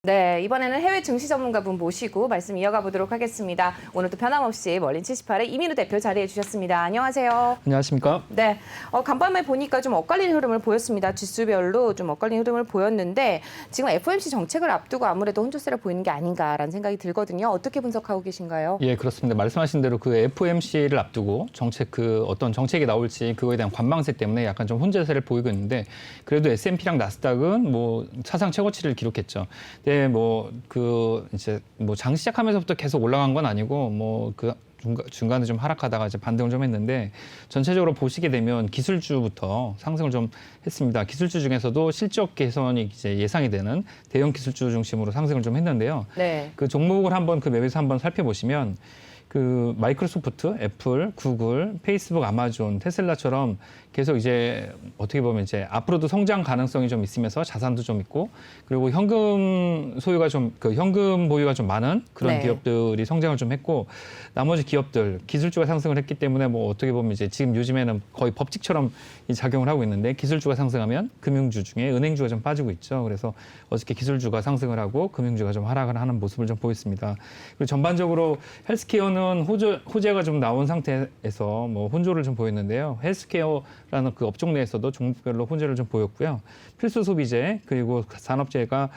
네, 이번에는 해외 증시 전문가분 모시고 말씀 이어가 보도록 하겠습니다. 오늘도 변함없이 멀린 78의 이민우 대표 자리해 주셨습니다. 안녕하세요. 안녕하십니까? 네, 간밤에 보니까 좀 엇갈리는 흐름을 보였습니다. 지수별로 좀 엇갈리는 흐름을 보였는데 지금 FOMC 정책을 앞두고 아무래도 혼조세를 보이는 게 아닌가라는 생각이 들거든요. 어떻게 분석하고 계신가요? 예, 그렇습니다. 말씀하신 대로 그 FOMC를 앞두고 어떤 정책이 나올지 그거에 대한 관망세 때문에 약간 좀 혼조세를 보이고 있는데 그래도 S&P랑 나스닥은 뭐 사상 최고치를 기록했죠. 네, 이제 장 시작하면서부터 계속 올라간 건 아니고 중간에 좀 하락하다가 이제 반등을 좀 했는데 전체적으로 보시게 되면 기술주부터 상승을 좀 했습니다. 기술주 중에서도 실적 개선이 이제 예상이 되는 대형 기술주 중심으로 상승을 좀 했는데요. 네. 그 종목을 그 맵에서 한번 살펴보시면 그 마이크로소프트, 애플, 구글, 페이스북, 아마존, 테슬라처럼 계속 이제 어떻게 보면 이제 앞으로도 성장 가능성이 좀 있으면서 자산도 좀 있고 그리고 현금 보유가 좀 많은 그런 네. 기업들이 성장을 좀 했고 나머지 기업들 기술주가 상승을 했기 때문에 어떻게 보면 이제 지금 요즘에는 거의 법칙처럼 작용을 하고 있는데 기술주가 상승하면 금융주 중에 은행주가 좀 빠지고 있죠. 그래서 어저께 기술주가 상승을 하고 금융주가 좀 하락을 하는 모습을 좀 보였습니다. 그리고 전반적으로 헬스케어는 호재가 좀 나온 상태에서 혼조를 좀 보였는데요. 헬스케어라는 그 업종 내에서도 종목별로 혼조를 좀 보였고요. 필수 소비재 그리고 산업재가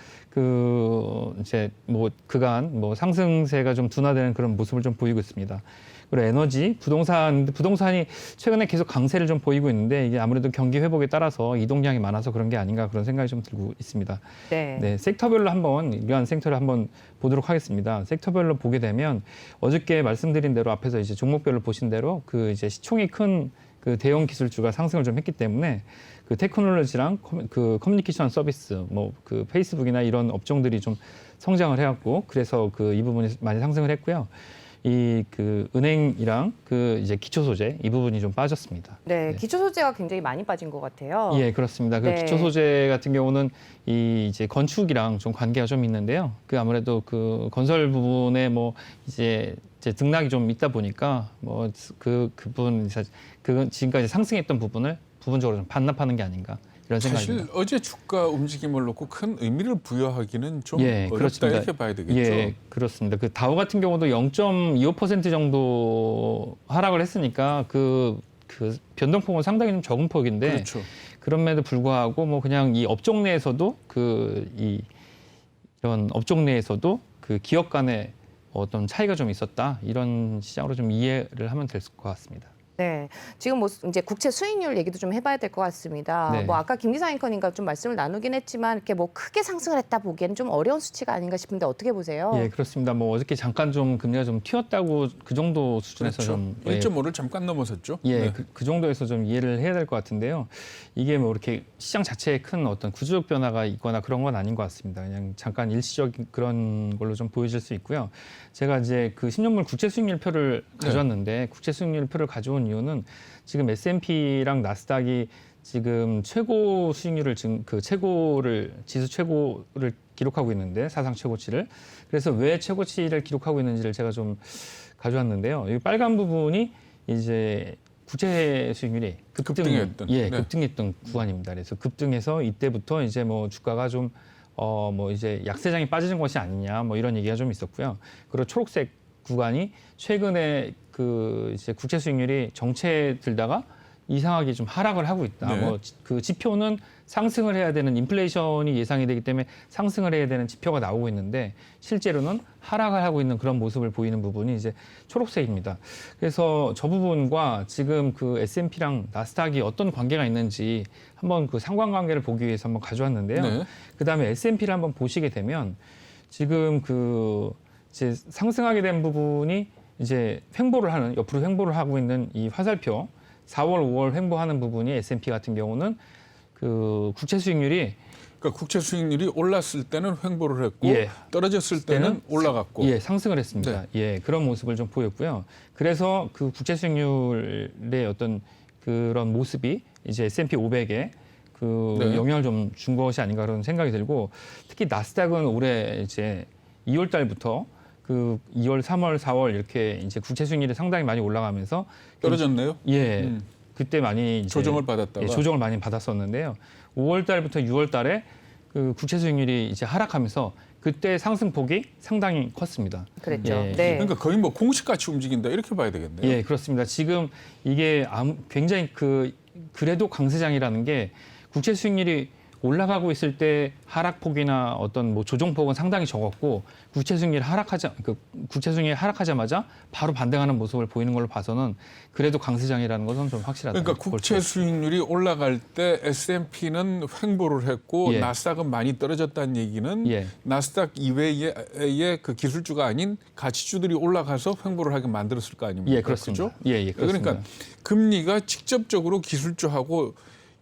그간 상승세가 좀 둔화되는 그런 모습을 좀 보이고 있습니다. 그리고 에너지, 부동산이 최근에 계속 강세를 좀 보이고 있는데 이게 아무래도 경기 회복에 따라서 이동량이 많아서 그런 게 아닌가 그런 생각이 좀 들고 있습니다. 네. 섹터별로 이러한 섹터를 한번 보도록 하겠습니다. 섹터별로 보게 되면 어저께 말씀드린 대로 앞에서 이제 종목별로 보신 대로 그 이제 시총이 큰 그 대형 기술주가 상승을 좀 했기 때문에 그 테크놀로지랑 그 커뮤니케이션 서비스, 그 페이스북이나 이런 업종들이 좀 성장을 해왔고 그래서 이 부분이 많이 상승을 했고요. 은행이랑 이제 기초 소재 이 부분이 좀 빠졌습니다. 네, 기초 소재가 굉장히 많이 빠진 것 같아요. 예, 그렇습니다. 네. 기초 소재 같은 경우는 이제 건축이랑 좀 관계가 좀 있는데요. 아무래도 건설 부분에 이제 등락이 좀 있다 보니까 그건 지금까지 상승했던 부분을 부분적으로 좀 반납하는 게 아닌가. 이런 생각입니다. 사실 어제 주가 움직임을 놓고 큰 의미를 부여하기는 좀 어렵다 그렇습니다. 이렇게 봐야 되겠죠. 예, 그렇습니다. 다우 같은 경우도 0.25% 정도 하락을 했으니까 그 변동폭은 상당히 좀 적은 폭인데 그렇죠. 그럼에도 불구하고 그냥 이 업종 내에서도 이런 업종 내에서도 기업 간의 어떤 차이가 좀 있었다 이런 시장으로 좀 이해를 하면 될 것 같습니다. 네, 지금 이제 국채 수익률 얘기도 좀 해봐야 될 것 같습니다. 네. 아까 김 기자 앵커님과 좀 말씀을 나누긴 했지만 이렇게 크게 상승을 했다 보기에는 좀 어려운 수치가 아닌가 싶은데 어떻게 보세요? 예, 그렇습니다. 어저께 잠깐 좀 금리가 좀 튀었다고 그 정도 수준에서 그렇죠. 1.5를 잠깐 넘어섰죠. 네. 네. 그 정도에서 좀 이해를 해야 될 것 같은데요. 이게 이렇게 시장 자체에 큰 어떤 구조적 변화가 있거나 그런 건 아닌 것 같습니다. 그냥 잠깐 일시적인 그런 걸로 좀 보여질 수 있고요. 제가 이제 10년물 국채 수익률 표를 가져왔는데 국채 수익률 표를 가져온 이유는 지금 S&P랑 나스닥이 지금 최고 수익률을 지수 최고를 기록하고 있는데 사상 최고치를 그래서 왜 최고치를 기록하고 있는지를 제가 좀 가져왔는데요. 이 빨간 부분이 이제 국채 수익률이 급등했던 구간입니다. 그래서 급등해서 이때부터 이제 주가가 좀 이제 약세장이 빠지는 것이 아니냐 이런 얘기가 좀 있었고요. 그리고 초록색 구간이 최근에 이제 국채 수익률이 정체 들다가 이상하게 좀 하락을 하고 있다. 네. 그 지표는 상승을 해야 되는 인플레이션이 예상이 되기 때문에 상승을 해야 되는 지표가 나오고 있는데 실제로는 하락을 하고 있는 그런 모습을 보이는 부분이 이제 초록색입니다. 그래서 저 부분과 지금 S&P랑 나스닥이 어떤 관계가 있는지 한번 상관관계를 보기 위해서 한번 가져왔는데요. 네. 그다음에 S&P를 한번 보시게 되면 지금 이제 상승하게 된 부분이 이제 옆으로 횡보를 하고 있는 이 화살표 4월, 5월 횡보하는 부분이 S&P 같은 경우는 국채 수익률이 그러니까 국채 수익률이 올랐을 때는 횡보를 했고 예. 떨어졌을 때는 올라갔고 상승을 했습니다. 그런 모습을 좀 보였고요. 그래서 국채 수익률의 어떤 그런 모습이 이제 S&P 500에 영향을 좀 준 것이 아닌가 그런 생각이 들고 특히 나스닥은 올해 이제 2월 달부터 2월, 3월, 4월 이렇게 이제 국채 수익률이 상당히 많이 올라가면서 떨어졌네요. 예. 그때 많이 이제 조정을 받았다가 조정을 많이 받았었는데요. 5월 달부터 6월 달에 국채 수익률이 이제 하락하면서 그때 상승폭이 상당히 컸습니다. 그랬죠. 예. 네. 그러니까 거의 뭐 공식같이 움직인다 이렇게 봐야 되겠네요. 예, 그렇습니다. 지금 이게 굉장히 그래도 강세장이라는 게 국채 수익률이 올라가고 있을 때 하락폭이나 어떤 뭐 조정폭은 상당히 적었고 국채 수익률이 하락하자마자 바로 반등하는 모습을 보이는 걸로 봐서는 그래도 강세장이라는 것은 좀 확실하다. 그러니까 국채 수익률이 올라갈 때 S&P는 횡보를 했고 예. 나스닥은 많이 떨어졌다는 얘기는 예. 나스닥 이외의 그 기술주가 아닌 가치주들이 올라가서 횡보를 하게 만들었을 거 아닙니까? 예, 그렇습니다. 그죠? 예, 그렇습니다. 그러니까 금리가 직접적으로 기술주하고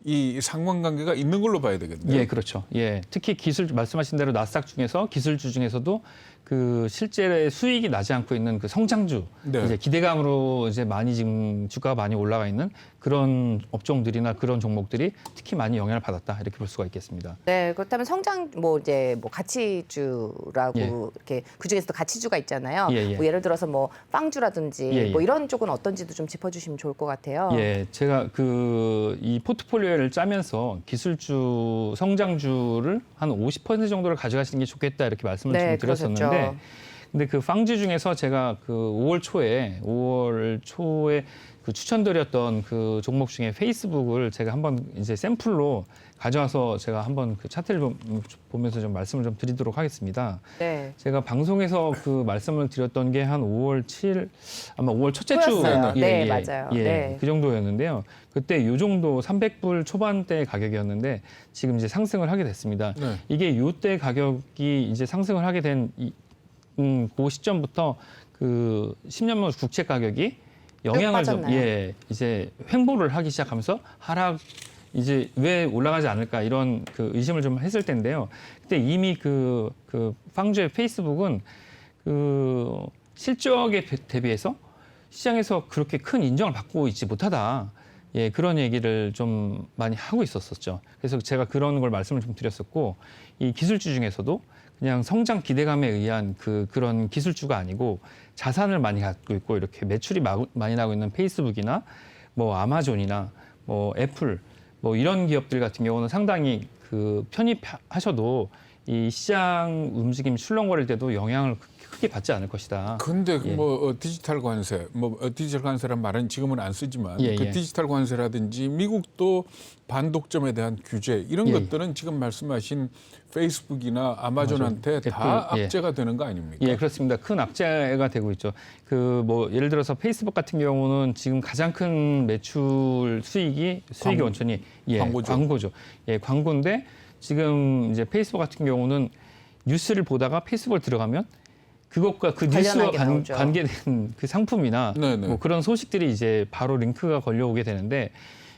이 상관관계가 있는 걸로 봐야 되겠네요. 예, 그렇죠. 예, 특히 말씀하신 대로 나스닥 중에서 기술주 중에서도 그 실제 수익이 나지 않고 있는 그 성장주, 네. 이제 기대감으로 이제 많이 지금 주가가 많이 올라가 있는 그런 업종들이나 그런 종목들이 특히 많이 영향을 받았다 이렇게 볼 수가 있겠습니다. 네, 그렇다면 성장 이제 가치주라고 예. 이렇게 그 중에서도 가치주가 있잖아요. 예, 예. 뭐 예를 들어서 뭐 빵주라든지 예, 예. 뭐 이런 쪽은 어떤지도 좀 짚어주시면 좋을 것 같아요. 예, 제가 이 포트폴리오를 짜면서 기술주, 성장주를 한 50% 정도를 가져가시는 게 좋겠다 이렇게 말씀을 네, 좀 드렸었는데, 그러셨죠. 근데 그 빵주 중에서 제가 그 5월 초에 그 추천드렸던 그 종목 중에 페이스북을 제가 한번 이제 샘플로 가져와서 제가 한번 그 차트를 보면서 좀 말씀을 좀 드리도록 하겠습니다. 네. 제가 방송에서 그 말씀을 드렸던 게 한 5월 7일, 아마 5월 첫째 주. 보였어요. 네, 맞아요. 예, 네. 그 정도였는데요. 그때 요 정도 300불 초반대 가격이었는데 지금 이제 상승을 하게 됐습니다. 네. 이게 요때 가격이 이제 상승을 하게 된 그 시점부터 그 10년물 국채 가격이 영향을 좀, 빠졌나요? 이제 횡보를 하기 시작하면서 이제 왜 올라가지 않을까 이런 그 의심을 좀 했을 텐데요. 그때 이미 그 빵주의 페이스북은 그 실적에 대비해서 시장에서 그렇게 큰 인정을 받고 있지 못하다. 예, 그런 얘기를 좀 많이 하고 있었었죠. 그래서 제가 그런 걸 말씀을 좀 드렸었고, 이 기술주 중에서도 그냥 성장 기대감에 의한 그런 기술주가 아니고 자산을 많이 갖고 있고 이렇게 매출이 많이 나고 있는 페이스북이나 뭐 아마존이나 뭐 애플 뭐 이런 기업들 같은 경우는 상당히 그 편입하셔도 이 시장 움직임 출렁거릴 때도 영향을 크게 받지 않을 것이다. 근데 예. 뭐 디지털 관세, 디지털 관세란 말은 지금은 안 쓰지만 예, 그 예. 디지털 관세라든지 미국도 반독점에 대한 규제 이런 예, 것들은 지금 말씀하신 페이스북이나 아마존한테 아마존, 다 애플, 예. 악재가 되는 거 아닙니까? 예, 그렇습니다. 큰 악재가 되고 있죠. 뭐 예를 들어서 페이스북 같은 경우는 지금 가장 큰 매출 수익의 원천이 광고죠. 예, 광고인데 지금 이제 페이스북 같은 경우는 뉴스를 보다가 페이스북을 들어가면 그것과 그 뉴스와 나오죠. 관계된 그 상품이나 네네. 뭐 그런 소식들이 이제 바로 링크가 걸려오게 되는데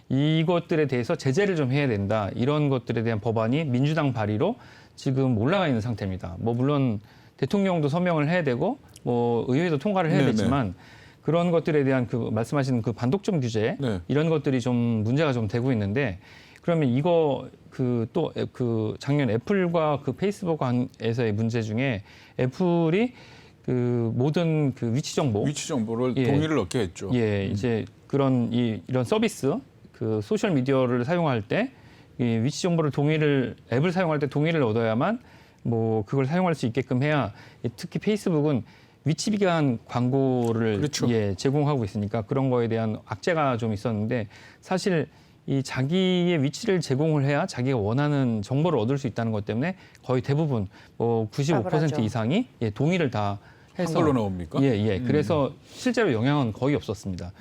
이것들에 대해서 제재를 좀 해야 된다. 이런 것들에 대한 법안이 민주당 발의로 지금 올라가 있는 상태입니다. 뭐 물론 대통령도 서명을 해야 되고 뭐 의회도 통과를 해야 네네. 되지만 그런 것들에 대한 말씀하신 그 반독점 규제 네. 이런 것들이 좀 문제가 좀 되고 있는데 그러면 이거 작년 애플과 그 페이스북에서의 문제 중에 애플이 그 모든 그 위치 정보를 예. 동의를 얻게 했죠. 예, 이제 이런 서비스 그 소셜 미디어를 사용할 때 이 위치 정보를 앱을 사용할 때 동의를 얻어야만 뭐 그걸 사용할 수 있게끔 해야 특히 페이스북은 위치 비관 광고를 그렇죠. 예, 제공하고 있으니까 그런 거에 대한 악재가 좀 있었는데 사실 이 자기의 위치를 제공을 해야 자기가 원하는 정보를 얻을 수 있다는 것 때문에 거의 대부분 뭐 95% 싸늘하죠. 이상이 동의를 다 해서 한글로 나옵니까? 예. 그래서 실제로 영향은 거의 없었습니다.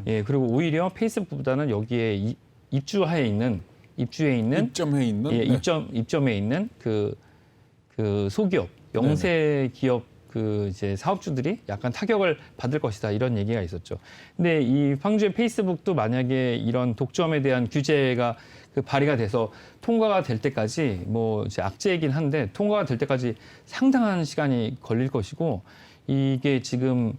예, 그리고 오히려 페이스북보다는 여기에 입주해 있는 입점해 있는 예, 네. 입점에 있는 그 소기업, 영세 기업 이제 사업주들이 약간 타격을 받을 것이다 이런 얘기가 있었죠. 근데 이 황주의 페이스북도 만약에 이런 독점에 대한 규제가 발의가 돼서 통과가 될 때까지 뭐 이제 악재이긴 한데 통과가 될 때까지 상당한 시간이 걸릴 것이고 이게 지금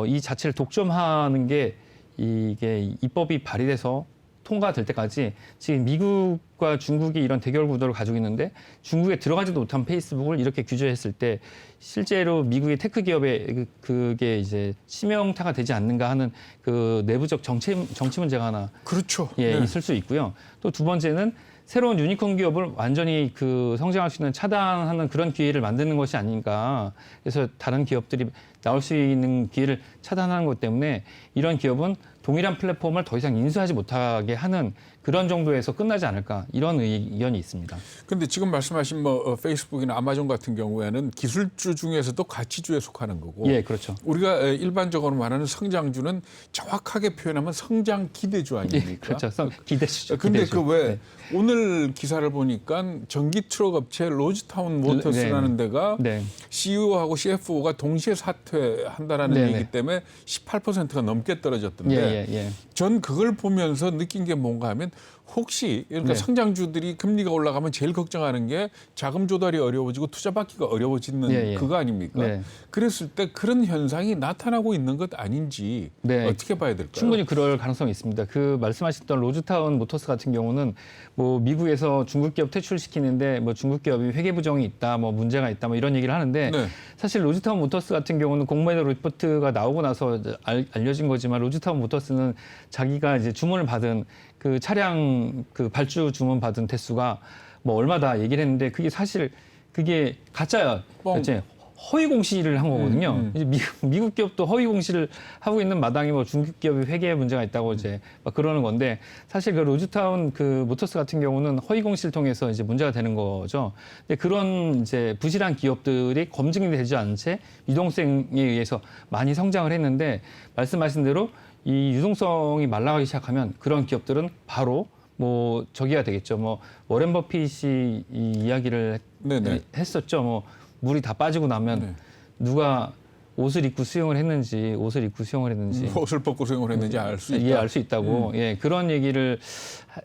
이 자체를 독점하는 게 이게 입법이 발의돼서 통과될 때까지 지금 미국과 중국이 이런 대결 구도를 가지고 있는데 중국에 들어가지도 못한 페이스북을 이렇게 규제했을 때 실제로 미국의 테크 기업에 그게 이제 치명타가 되지 않는가 하는 그 내부적 정치 문제가 하나 그렇죠. 예, 네. 있을 수 있고요. 또 두 번째는 새로운 유니콘 기업을 완전히 그 성장할 수 있는 차단하는 그런 기회를 만드는 것이 아닌가. 그래서 다른 기업들이 나올 수 있는 기회를 차단하는 것 때문에 이런 기업은 동일한 플랫폼을 더 이상 인수하지 못하게 하는 그런 정도에서 끝나지 않을까 이런 의견이 있습니다. 근데 지금 말씀하신 페이스북이나 아마존 같은 경우에는 기술주 중에서도 가치주에 속하는 거고 예, 그렇죠. 우리가 일반적으로 말하는 성장주는 정확하게 표현하면 성장 기대주 아닙니까? 예, 그렇죠. 기대주죠. 근데 기대주. 그 왜 네. 오늘 기사를 보니까 전기 트럭 업체 로즈타운 모터스라는 데가 네. CEO하고 CFO가 동시에 사퇴한다라는 네네. 얘기 때문에 18%가 넘게 떨어졌던데 예. 전 그걸 보면서 느낀 게 뭔가 하면 혹시 그러니까 네. 성장주들이 금리가 올라가면 제일 걱정하는 게 자금 조달이 어려워지고 투자 받기가 어려워지는 예. 그거 아닙니까? 네. 그랬을 때 그런 현상이 나타나고 있는 것 아닌지 네. 어떻게 봐야 될까요? 충분히 그럴 가능성이 있습니다. 그 말씀하셨던 로즈타운 모터스 같은 경우는 뭐 미국에서 중국 기업 퇴출시키는데 뭐 중국 기업이 회계 부정이 있다, 뭐 문제가 있다, 뭐 이런 얘기를 하는데 네. 사실 로즈타운 모터스 같은 경우는 공모의 리포트가 나오고 나서 알려진 거지만 로즈타운 모터스는 자기가 이제 주문을 받은 그 차량 그 발주 주문 받은 대수가 뭐 얼마다 얘기를 했는데 그게 사실 그게 가짜야. 이제 허위 공시를 한 거거든요. 이제 미국 기업도 허위 공시를 하고 있는 마당에 뭐 중국 기업이 회계에 문제가 있다고 이제 막 그러는 건데 사실 그 로즈타운 그 모터스 같은 경우는 허위 공시를 통해서 이제 문제가 되는 거죠. 근데 그런 이제 부실한 기업들이 검증이 되지 않은 채 유동성에 의해서 많이 성장을 했는데 말씀하신 대로 이 유동성이 말라가기 시작하면 그런 기업들은 바로 뭐 저기가 되겠죠. 뭐 워렌 버핏이 이 이야기를 네네. 했었죠. 뭐 물이 다 빠지고 나면 네. 누가 옷을 입고 수영을 했는지 옷을 벗고 수영을 했는지 알 수 있다. 예, 알 수 있다고. 예, 그런 얘기를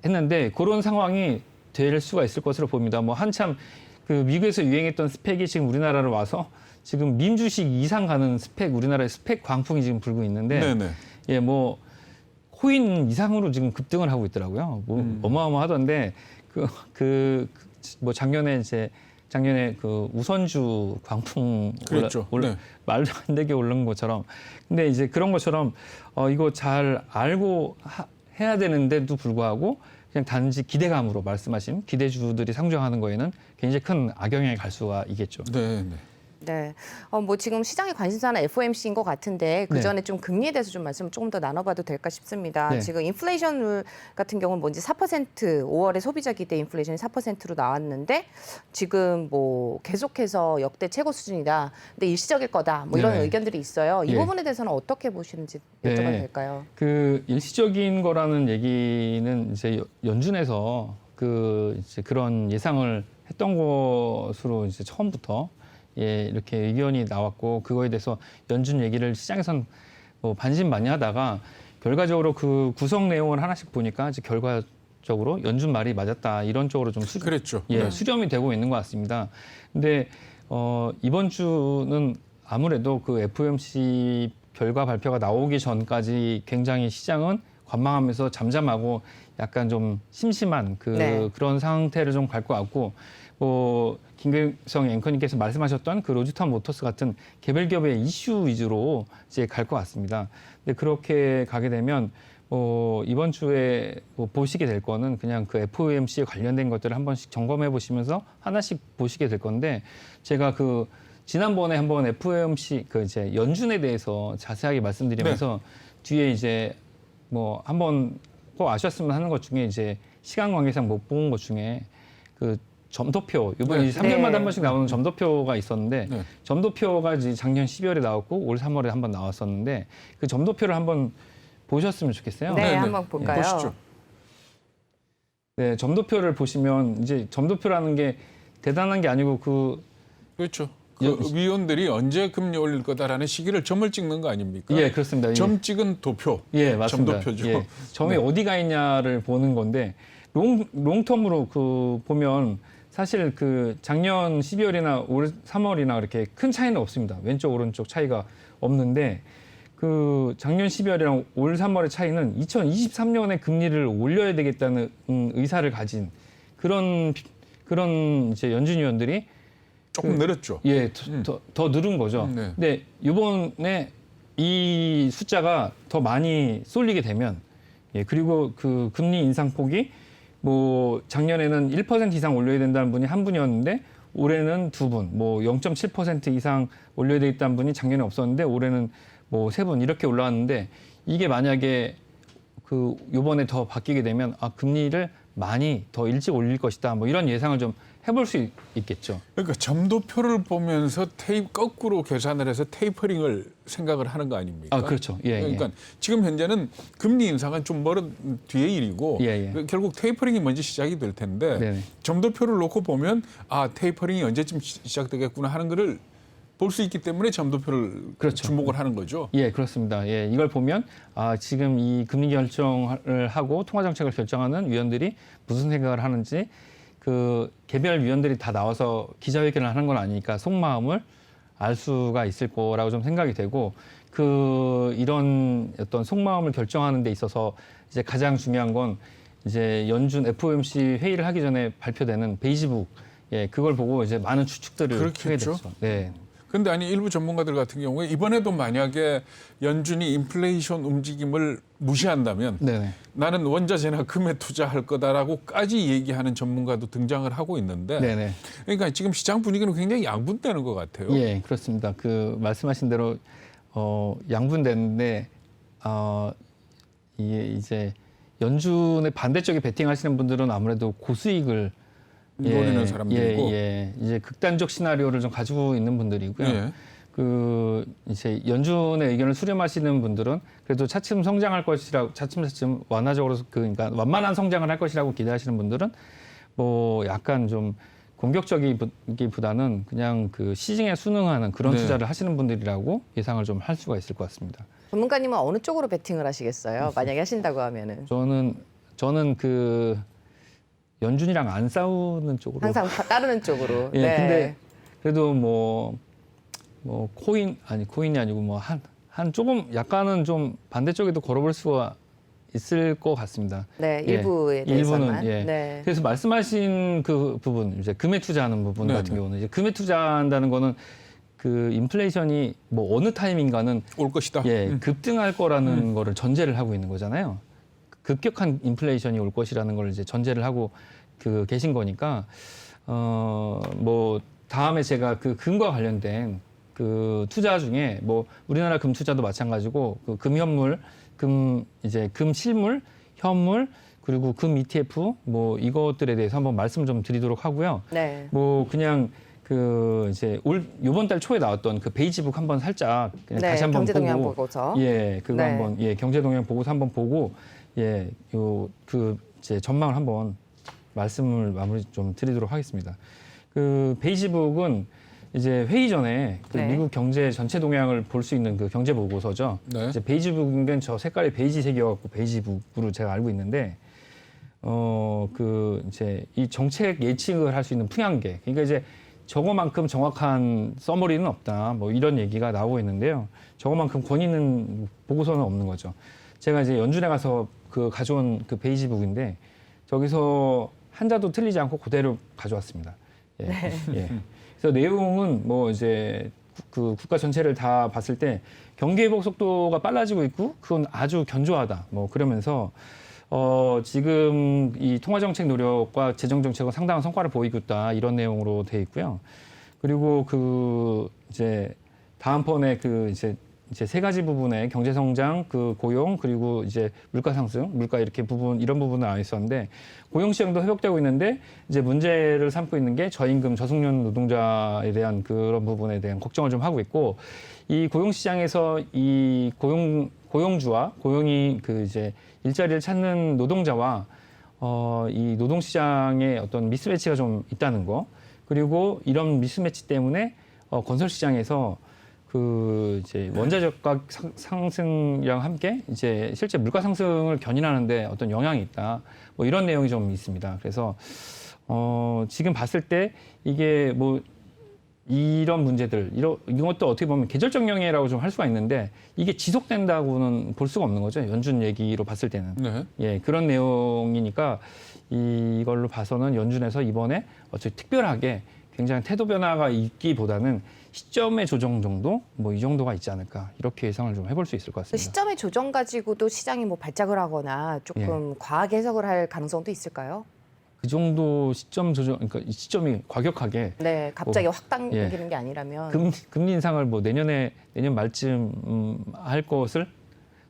했는데 그런 상황이 될 수가 있을 것으로 봅니다. 뭐 한참 그 미국에서 유행했던 스펙이 지금 우리나라로 와서 지금 민주식 이상 가는 스펙, 우리나라의 스펙 광풍이 지금 불고 있는데 네네. 예, 뭐 코인 이상으로 지금 급등을 하고 있더라고요. 뭐 어마어마하던데 뭐 작년에 그 우선주 광풍 그랬죠. 네. 말도 안 되게 오른 것처럼. 근데 이제 그런 것처럼 이거 잘 알고 해야 되는데도 불구하고 그냥 단지 기대감으로 말씀하신 기대주들이 상정하는 거에는 굉장히 큰 악영향이 갈 수가 있겠죠. 네. 네. 뭐 지금 시장의 관심사는 FOMC인 것 같은데 그 전에 네. 좀 금리에 대해서 좀 말씀을 조금 더 나눠봐도 될까 싶습니다. 네. 지금 인플레이션율 같은 경우는 뭔지 4% 5월에 소비자 기대 인플레이션이 4%로 나왔는데 지금 뭐 계속해서 역대 최고 수준이다. 근데 일시적일 거다. 뭐 이런 네. 의견들이 있어요. 이 예. 부분에 대해서는 어떻게 보시는지 여쭤봐도 네. 될까요? 그 일시적인 거라는 얘기는 이제 연준에서 그 이제 그런 예상을 했던 것으로 이제 처음부터 예, 이렇게 의견이 나왔고 그거에 대해서 연준 얘기를 시장에선 뭐 반신반의하다가 결과적으로 그 구성 내용을 하나씩 보니까 이제 결과적으로 연준 말이 맞았다 이런 쪽으로 좀 그랬죠. 예, 네. 수렴이 되고 있는 것 같습니다. 근데 이번 주는 아무래도 그 FOMC 결과 발표가 나오기 전까지 굉장히 시장은 관망하면서 잠잠하고 약간 좀 심심한 네. 그런 상태를 좀 갈 것 같고 김경성 앵커님께서 말씀하셨던 그 로즈타운 모터스 같은 개별 기업의 이슈 위주로 이제 갈 것 같습니다. 근데 그렇게 가게 되면 이번 주에 보시게 될 거는 그냥 그 FOMC에 관련된 것들을 한 번씩 점검해 보시면서 하나씩 보시게 될 건데 제가 그 지난번에 한번 FOMC 그 이제 연준에 대해서 자세하게 말씀드리면서 뒤에 이제 뭐 한번 꼭 아셨으면 하는 것 중에 이제 시간 관계상 못 본 것 중에 그 점도표 이번에 3년마다 한 번씩 나오는 점도표가 있었는데 네. 점도표가 이제 작년 12월에 나왔고 올 3월에 한번 나왔었는데 그 점도표를 한번 보셨으면 좋겠어요. 네, 네네. 한번 볼까요? 보시죠. 네, 점도표를 보시면 이제 점도표라는 게 대단한 게 아니고 그렇죠. 그 위원들이 언제 금리 올릴 거다라는 시기를 점을 찍는 거 아닙니까? 예, 그렇습니다. 예. 점 찍은 도표. 예, 맞습니다. 점도표죠. 예, 점이 네. 어디가 있냐를 보는 건데 롱텀으로 그 보면 사실 그 작년 12월이나 올 3월이나 이렇게 큰 차이는 없습니다. 왼쪽 오른쪽 차이가 없는데 그 작년 12월이랑 올 3월의 차이는 2023년에 금리를 올려야 되겠다는 의사를 가진 그런 이제 연준 위원들이 조금 늘었죠. 예, 더 늘은 거죠. 네. 근데 이번에 이 숫자가 더 많이 쏠리게 되면 예, 그리고 그 금리 인상폭이 뭐 작년에는 1% 이상 올려야 된다는 분이 한 분이었는데 올해는 두 분, 뭐 0.7% 이상 올려야 되겠다는 분이 작년에 없었는데 올해는 뭐 세 분 이렇게 올라왔는데 이게 만약에 그 요번에 더 바뀌게 되면 금리를 많이 더 일찍 올릴 것이다. 뭐 이런 예상을 좀 해볼 수 있겠죠. 그러니까 점도표를 보면서 거꾸로 계산을 해서 테이퍼링을 생각을 하는 거 아닙니까? 그렇죠. 예, 그러니까 지금 현재는 금리 인상은 좀 먼 뒤의 일이고 결국 테이퍼링이 먼저 시작이 될 텐데 네네. 점도표를 놓고 보면 테이퍼링이 언제쯤 시작되겠구나 하는 거를 볼 수 있기 때문에 점도표를 그렇죠. 주목을 하는 거죠. 예, 그렇습니다. 예, 이걸 보면 지금 이 금리 결정을 하고 통화 정책을 결정하는 위원들이 무슨 생각을 하는지 그 개별 위원들이 다 나와서 기자회견을 하는 건 아니니까 속마음을 알 수가 있을 거라고 좀 생각이 되고 이런 어떤 속마음을 결정하는 데 있어서 이제 가장 중요한 건 이제 연준 FOMC 회의를 하기 전에 발표되는 베이지북 그걸 보고 이제 많은 추측들을 하게 그렇겠죠. 됐죠. 네. 근데 일부 전문가들 같은 경우에 이번에도 만약에 연준이 인플레이션 움직임을 무시한다면 네네. 나는 원자재나 금에 투자할 거다라고까지 얘기하는 전문가도 등장을 하고 있는데 네네. 그러니까 지금 시장 분위기는 굉장히 양분되는 것 같아요. 예, 그렇습니다. 그 말씀하신 대로 양분되는데 이게 이제 연준의 반대쪽에 베팅하시는 분들은 아무래도 고수익을 노리는 사람들이고 이제 극단적 시나리오를 좀 가지고 있는 분들이고요. 예. 그 이제 연준의 의견을 수렴하시는 분들은 그래도 차츰 성장할 것이라고 차츰 완화적으로 그러니까 완만한 성장을 할 것이라고 기대하시는 분들은 뭐 약간 좀 공격적이기보다는 그냥 그 시중에 순응하는 그런 네. 투자를 하시는 분들이라고 예상을 좀 할 수가 있을 것 같습니다. 전문가님은 어느 쪽으로 베팅을 하시겠어요? 만약에 하신다고 하면은 저는 그 연준이랑 안 싸우는 쪽으로 항상 따르는 쪽으로. 예, 네. 근데 그래도 뭐 코인이 아니고 뭐 한 조금 약간은 좀 반대쪽에도 걸어볼 수가 있을 것 같습니다. 네, 예, 일부에 대해서만. 일부는 예. 네. 그래서 말씀하신 그 부분 이제 금에 투자하는 부분 네, 같은 네. 경우는 이제 금에 투자한다는 거는 그 인플레이션이 뭐 어느 타이밍인가는 올 것이다. 급등할 거라는 거를 전제를 하고 있는 거잖아요. 급격한 인플레이션이 올 것이라는 걸 이제 전제를 하고 계신 거니까 뭐 다음에 제가 그 금과 관련된 그 투자 중에 뭐 우리나라 금 투자도 마찬가지고 그 금현물, 금 실물, 현물 그리고 금 ETF 뭐 이것들에 대해서 한번 말씀 좀 드리도록 하고요. 네. 뭐 그냥 그 이제 요번 달 초에 나왔던 그 베이지북 한번 살짝 그냥 다시 한번 경제 동향 보고 보고서. 그거 네. 한번 경제 동향 보고서 한번 보고 이제 전망을 한번 말씀을 마무리 좀 드리도록 하겠습니다. 그 베이지북은 이제 회의 전에 그 네. 미국 경제 전체 동향을 볼 수 있는 그 경제 보고서죠. 네. 이제 베이지북은 저 색깔이 베이지색이어갖고 베이지북으로 제가 알고 있는데 그 이제 이 정책 예측을 할 수 있는 풍향계. 그러니까 이제 저거만큼 정확한 서머리는 없다. 뭐 이런 얘기가 나오고 있는데요. 저거만큼 권위 있는 보고서는 없는 거죠. 제가 이제 연준에 가서 가져온 그 베이지북인데 저기서 한자도 틀리지 않고 그대로 가져왔습니다. 예. 네. 예. 그래서 내용은 뭐 이제 그 국가 전체를 다 봤을 때 경기 회복 속도가 빨라지고 있고 그건 아주 견조하다. 뭐 그러면서 지금 이 통화 정책 노력과 재정 정책은 상당한 성과를 보이고 있다. 이런 내용으로 돼 있고요. 그리고 이제 다음번에 이제 세 가지 부분의 경제 성장, 고용, 그리고 이제 물가 상승, 물가 이런 부분은 나와 있었는데 고용 시장도 회복되고 있는데 이제 문제를 삼고 있는 게 저임금, 저숙련 노동자에 대한 그런 부분에 대한 걱정을 좀 하고 있고 이 고용 시장에서 이 고용주와 고용이 이제 일자리를 찾는 노동자와 이 노동 시장에 어떤 미스매치가 좀 있다는 거 그리고 이런 미스매치 때문에 건설 시장에서 이제 원자재 가격 상승이랑 함께 이제 실제 물가 상승을 견인하는데 어떤 영향이 있다. 뭐 이런 내용이 좀 있습니다. 그래서 지금 봤을 때 이게 뭐 이런 문제들 이것도 어떻게 보면 계절적 영향이라고 좀 할 수가 있는데 이게 지속된다고는 볼 수가 없는 거죠. 연준 얘기로 봤을 때는. 네. 예, 그런 내용이니까 이걸로 봐서는 연준에서 이번에 어차피 특별하게 굉장히 태도 변화가 있기보다는 시점의 조정 정도 뭐 이 정도가 있지 않을까 이렇게 예상을 좀 해볼 수 있을 것 그 같습니다. 시점의 조정 가지고도 시장이 뭐 발작을 하거나 조금 과하게 해석을 할 가능성도 있을까요? 그 정도 시점 조정, 그러니까 이 시점이 과격하게 네, 갑자기 확 당기는 예. 게 아니라면. 금리 인상을 뭐 내년 말쯤 할 것을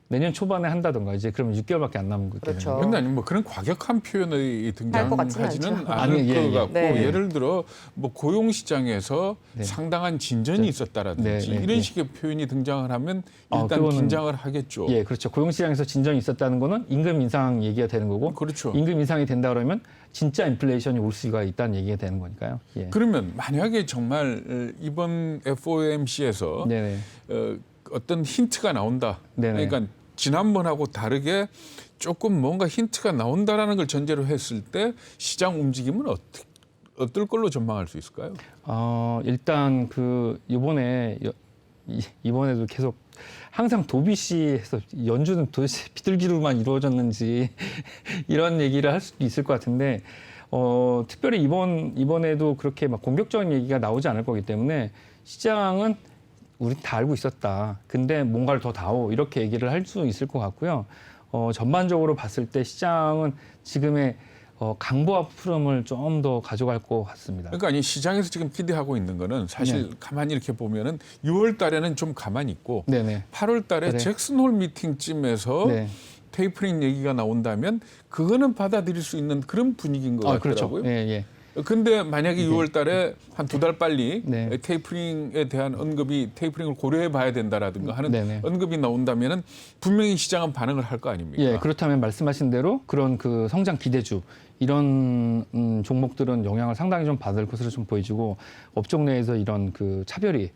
내년 초반에 한다던가 이제 그러면 6개월밖에 안 남은 거거든요. 그렇죠. 근데 아니 뭐 그런 과격한 표현이 것 같지는 등장하지는 않죠. 않을 아니, 예, 것 예. 같고 네. 예를 들어 뭐 고용 시장에서 네. 상당한 진전이 있었다라든지 네, 네, 이런 네. 식의 표현이 등장을 하면 아, 일단 그거는- 긴장을 하겠죠. 예, 그렇죠. 고용시장에서 진전이 있었다는 거는 임금 인상 얘기가 되는 거고 그렇죠. 임금 인상이 된다 그러면 진짜 인플레이션이 올 수가 있다는 얘기가 되는 거니까요. 예. 그러면 만약에 정말 이번 FOMC에서 네네. 어떤 힌트가 나온다. 네네. 그러니까 지난번하고 다르게 조금 뭔가 힌트가 나온다라는 걸 전제로 했을 때 시장 움직임은 어떨 걸로 전망할 수 있을까요? 일단 그 이번에도 계속 항상 도비씨에서 연주는 도대체 비둘기로만 이루어졌는지 이런 얘기를 할 수도 있을 것 같은데 특별히 이번에도 그렇게 막 공격적인 얘기가 나오지 않을 거기 때문에 시장은 우리 다 알고 있었다. 근데 뭔가를 더 다오 이렇게 얘기를 할 수 있을 것 같고요. 전반적으로 봤을 때 시장은 지금의 강보합 흐름을 좀 더 가져갈 것 같습니다. 그러니까 아니 시장에서 지금 기대하고 있는 거는 사실 가만히 이렇게 보면은 6월 달에는 좀 가만히 있고 네네. 8월 달에 네. 잭슨 홀 미팅쯤에서 네. 테이퍼링 얘기가 나온다면 그거는 받아들일 수 있는 그런 분위기인 것 그렇죠. 같더라고요. 예, 예. 근데 만약에 6월 달에 한 2달 빨리 네. 테이퍼링에 대한 언급이 테이퍼링을 고려해 봐야 된다라든가 하는 네네. 언급이 나온다면은 분명히 시장은 반응을 할 거 아닙니까? 예, 그렇다면 말씀하신 대로 그런 그 성장 기대주 이런 종목들은 영향을 상당히 좀 받을 것으로 좀 보여지고 업종 내에서 이런 그 차별이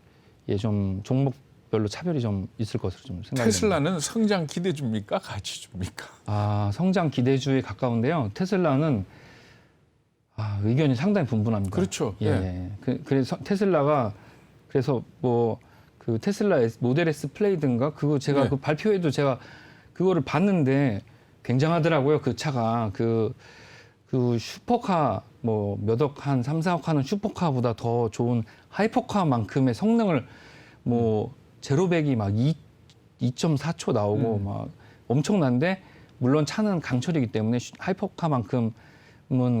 좀 종목별로 차별이 좀 있을 것으로 좀 생각이 됩니다. 테슬라는 성장 기대주입니까? 가치주입니까? 성장 기대주에 가까운데요. 테슬라는 의견이 상당히 분분합니다. 그렇죠. 예. 예. 그래서 테슬라가 그래서 뭐 그 테슬라 모델 S 플레이드인가 그거 제가 네. 그 발표회도 제가 그거를 봤는데 굉장하더라고요. 그 차가 그 슈퍼카 뭐 몇 억 한 3, 4억 하는 슈퍼카보다 더 좋은 하이퍼카만큼의 성능을 뭐 제로백이 막 2.4초 나오고 막 엄청난데 물론 차는 강철이기 때문에 하이퍼카만큼은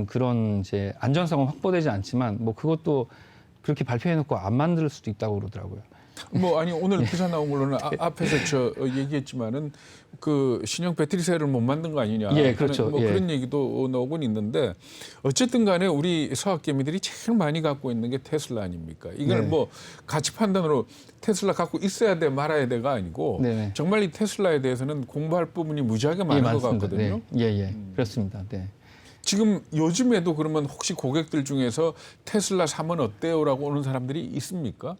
그런 이제 안전성은 확보되지 않지만 뭐 그것도 그렇게 발표해놓고 안 만들 수도 있다고 그러더라고요. 뭐 아니 오늘 기사 나온 걸로는 앞에서 얘기했지만은 그 신형 배터리셀을 못 만든 거 아니냐. 예, 그렇죠. 뭐 예. 그런 얘기도 나오곤 있는데 어쨌든 간에 우리 서학개미들이 제일 많이 갖고 있는 게 테슬라 아닙니까? 이걸 네. 뭐 가치 판단으로 테슬라 갖고 있어야 돼 말아야 돼가 아니고 네네. 정말 이 테슬라에 대해서는 공부할 부분이 무지하게 많은 것 많습니다. 같거든요. 네. 예, 그렇습니다. 네. 지금 요즘에도 그러면 혹시 고객들 중에서 테슬라 사면 어때요라고 오는 사람들이 있습니까?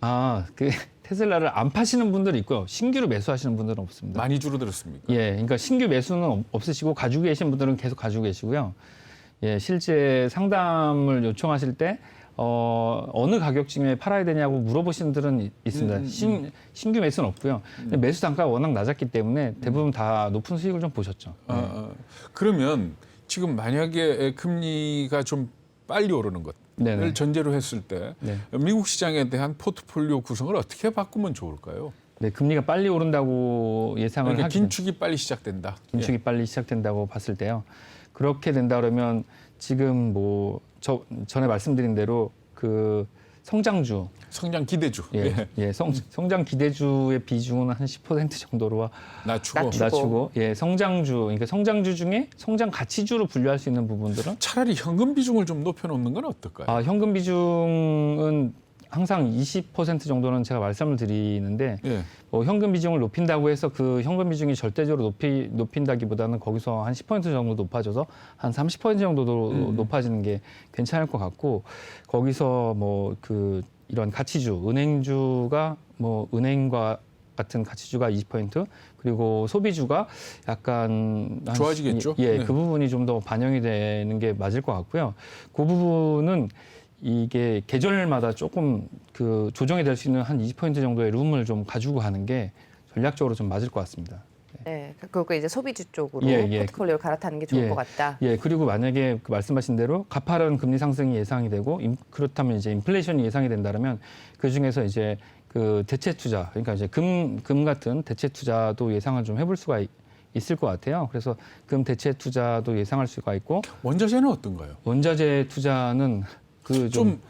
그 테슬라를 안 파시는 분들이 있고요. 신규로 매수하시는 분들은 없습니다. 많이 줄어들었습니까? 예, 그러니까 신규 매수는 없으시고 가지고 계신 분들은 계속 가지고 계시고요. 예, 실제 상담을 요청하실 때 어느 가격쯤에 팔아야 되냐고 물어보시는 분들은 있습니다. 신규 매수는 없고요. 근데 매수 단가가 워낙 낮았기 때문에 대부분 다 높은 수익을 좀 보셨죠. 그러면 지금 만약에 금리가 좀 빨리 오르는 것을 네네. 전제로 했을 때 네. 미국 시장에 대한 포트폴리오 구성을 어떻게 바꾸면 좋을까요? 네, 금리가 빨리 오른다고 예상을 그러니까 하기 긴축이 빨리 시작된다. 긴축이 빨리 시작된다고 봤을 때요. 그렇게 된다 그러면 지금 뭐 전에 말씀드린 대로 그 성장주, 성장 기대주 성장 기대주의 비중은 한 10% 정도로 낮추고 낮추고, 성장주, 그러니까 성장주 중에 성장 가치주로 분류할 수 있는 부분들은 차라리 현금 비중을 좀 높여놓는 건 어떨까요? 현금 비중은 항상 20% 정도는 제가 말씀을 드리는데 예. 현금 비중을 높인다고 해서 그 현금 비중이 절대적으로 높인다기보다는 거기서 한 10% 정도 높아져서 한 30% 정도 높아지는 게 괜찮을 것 같고 거기서 뭐 그 이런 가치주, 은행주가 뭐 은행과 같은 가치주가 20% 그리고 소비주가 약간 좋아지겠죠? 예, 네. 그 부분이 좀 더 반영이 되는 게 맞을 것 같고요. 그 부분은 이게 계절마다 조금 그 조정이 될 수 있는 한 20% 정도의 룸을 좀 가지고 가는 게 전략적으로 좀 맞을 것 같습니다. 네. 네, 그리고 이제 소비주 쪽으로 예. 포트폴리오를 갈아타는 게 좋을 예. 것 같다. 예, 그리고 만약에 그 말씀하신 대로 가파른 금리 상승이 예상이 되고 그렇다면 이제 인플레이션이 예상이 된다면 그 중에서 이제 그 대체 투자, 그러니까 이제 금 같은 대체 투자도 예상을 좀 해볼 수가 있을 것 같아요. 그래서 금 대체 투자도 예상할 수가 있고 원자재는 어떤가요? 원자재 투자는 그 좀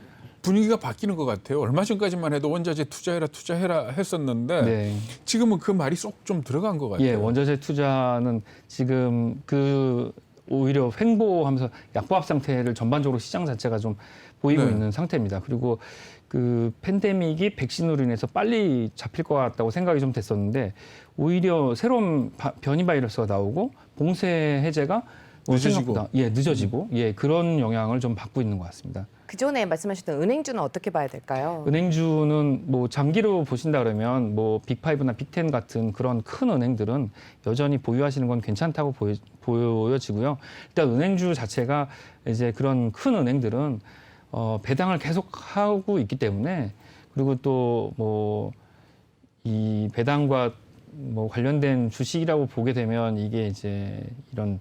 분위기가 바뀌는 것 같아요. 얼마 전까지만 해도 원자재 투자해라 했었는데 네. 지금은 그 말이 쏙 좀 들어간 것 같아요. 예, 원자재 투자는 지금 그 오히려 횡보하면서 약보합 상태를 전반적으로 시장 자체가 좀 보이고 네. 있는 상태입니다. 그리고 그 팬데믹이 백신으로 인해서 빨리 잡힐 것 같다고 생각이 좀 됐었는데 오히려 새로운 변이 바이러스가 나오고 봉쇄 해제가 늦어지고. 생각보다 늦어지고 그런 영향을 좀 받고 있는 것 같습니다. 그 전에 말씀하셨던 은행주는 어떻게 봐야 될까요? 은행주는 뭐 장기로 보신다 그러면 뭐 빅5나 빅10 같은 그런 큰 은행들은 여전히 보유하시는 건 괜찮다고 보여지고요. 일단 은행주 자체가 이제 그런 큰 은행들은 배당을 계속 하고 있기 때문에 그리고 또 뭐 이 배당과 뭐 관련된 주식이라고 보게 되면 이게 이제 이런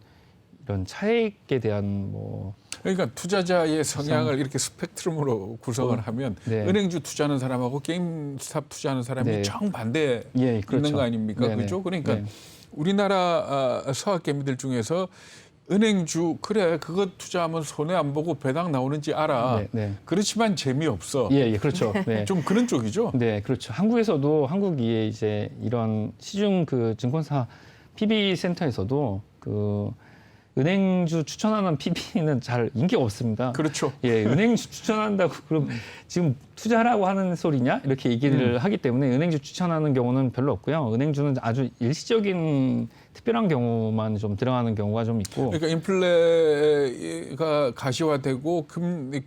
차익에 대한 뭐 그러니까 투자자의 성향을 이렇게 스펙트럼으로 구성을 하면 네. 은행주 투자하는 사람하고 게임스탑 투자하는 사람이 네. 정반대에 예, 그렇죠. 있는 거 아닙니까? 네네. 그렇죠? 그러니까 네. 우리나라 서학개미들 중에서 은행주 그래 그거 투자하면 손해 안 보고 배당 나오는지 알아. 네. 그렇지만 재미없어. 예, 그렇죠. 네. 좀 그런 쪽이죠. 네, 그렇죠. 한국에서도 한국이 이제 이런 시중 그 증권사 PB 센터에서도 그 은행주 추천하는 PB는 잘 인기가 없습니다. 그렇죠. 예, 은행주 추천한다고 그럼 지금 투자하라고 하는 소리냐? 이렇게 얘기를 하기 때문에 은행주 추천하는 경우는 별로 없고요. 은행주는 아주 일시적인 특별한 경우만 좀 들어가는 경우가 좀 있고. 그러니까 인플레가 가시화되고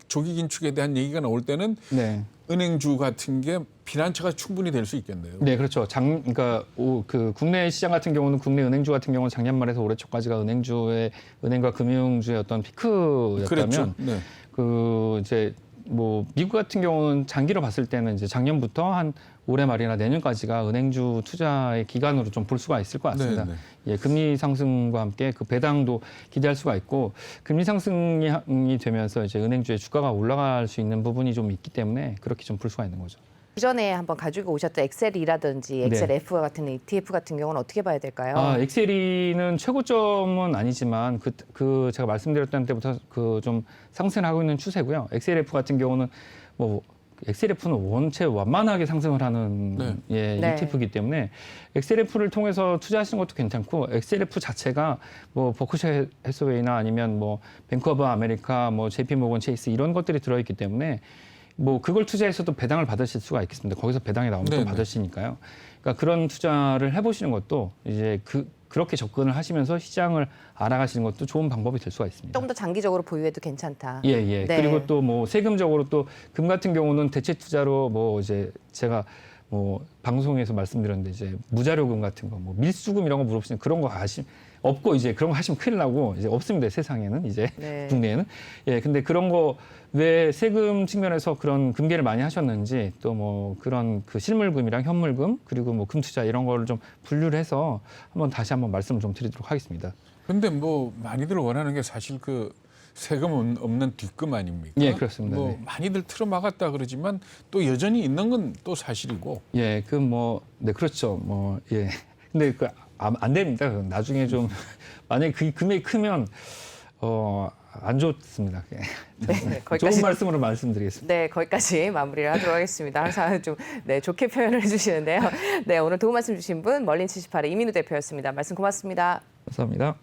조기 긴축에 대한 얘기가 나올 때는 네. 은행주 같은 게 비난처가 충분히 될 수 있겠네요. 네, 그렇죠. 그러니까 그 국내 시장 같은 경우는 국내 은행주 같은 경우는 작년 말에서 올해 초까지가 은행과 금융주의 어떤 피크였다면, 그랬죠. 네. 그 이제 뭐 미국 같은 경우는 장기로 봤을 때는 이제 작년부터 한 올해 말이나 내년까지가 은행주 투자의 기간으로 좀 볼 수가 있을 것 같습니다. 네. 예, 금리 상승과 함께 그 배당도 기대할 수가 있고 금리 상승이 되면서 이제 은행주의 주가가 올라갈 수 있는 부분이 좀 있기 때문에 그렇게 좀 볼 수가 있는 거죠. 기존에 한번 가지고 오셨던 엑셀이라든지 엑셀F 같은 ETF 같은 경우는 어떻게 봐야 될까요? 엑셀이는 최고점은 아니지만 그 제가 말씀드렸던 때부터 그 좀 상승하고 있는 추세고요. 엑셀F 같은 경우는 뭐 엑셀F는 원체 완만하게 상승을 하는 네. ETF이기 때문에 엑셀F를 통해서 투자하시는 것도 괜찮고 엑셀F 자체가 뭐 버크셔 해서웨이나 아니면 뭐 뱅크 오브 아메리카, 뭐 JP 모건 체이스 이런 것들이 들어있기 때문에 뭐 그걸 투자해서도 배당을 받으실 수가 있겠습니다. 거기서 배당이 나오면 또 받으시니까요. 그러니까 그런 투자를 해보시는 것도 이제 그렇게 접근을 하시면서 시장을 알아가시는 것도 좋은 방법이 될 수가 있습니다. 조금 더 장기적으로 보유해도 괜찮다. 예. 네. 그리고 또 뭐 세금적으로 또 금 같은 경우는 대체 투자로 뭐 이제 제가 뭐 방송에서 말씀드렸는데 이제 무자료금 같은 거, 뭐 밀수금 이런 거 물어보시면 그런 거 없고 이제 그런 거 하시면 큰일 나고 이제 없습니다. 세상에는 이제 국내에는. 예, 근데 그런 거 왜 세금 측면에서 그런 금계를 많이 하셨는지 또 뭐 그런 그 실물금이랑 현물금 그리고 뭐 금투자 이런 거를 좀 분류를 해서 다시 한번 말씀을 좀 드리도록 하겠습니다. 근데 뭐 많이들 원하는 게 사실 그 세금 없는 뒷금 아닙니까? 예, 그렇습니다. 뭐 네. 많이들 틀어막았다 그러지만 또 여전히 있는 건 또 사실이고. 예, 네, 그렇죠. 뭐, 예. 근데 안 됩니다. 나중에 좀, 만약에 그 금액이 크면, 안 좋습니다. 네, 좋은 말씀으로 말씀드리겠습니다. 네, 거기까지 마무리를 하도록 하겠습니다. 항상 좀 좋게 표현을 해주시는데요. 네, 오늘 도움 말씀 주신 분 멀린 78의 이민우 대표였습니다. 말씀 고맙습니다. 감사합니다.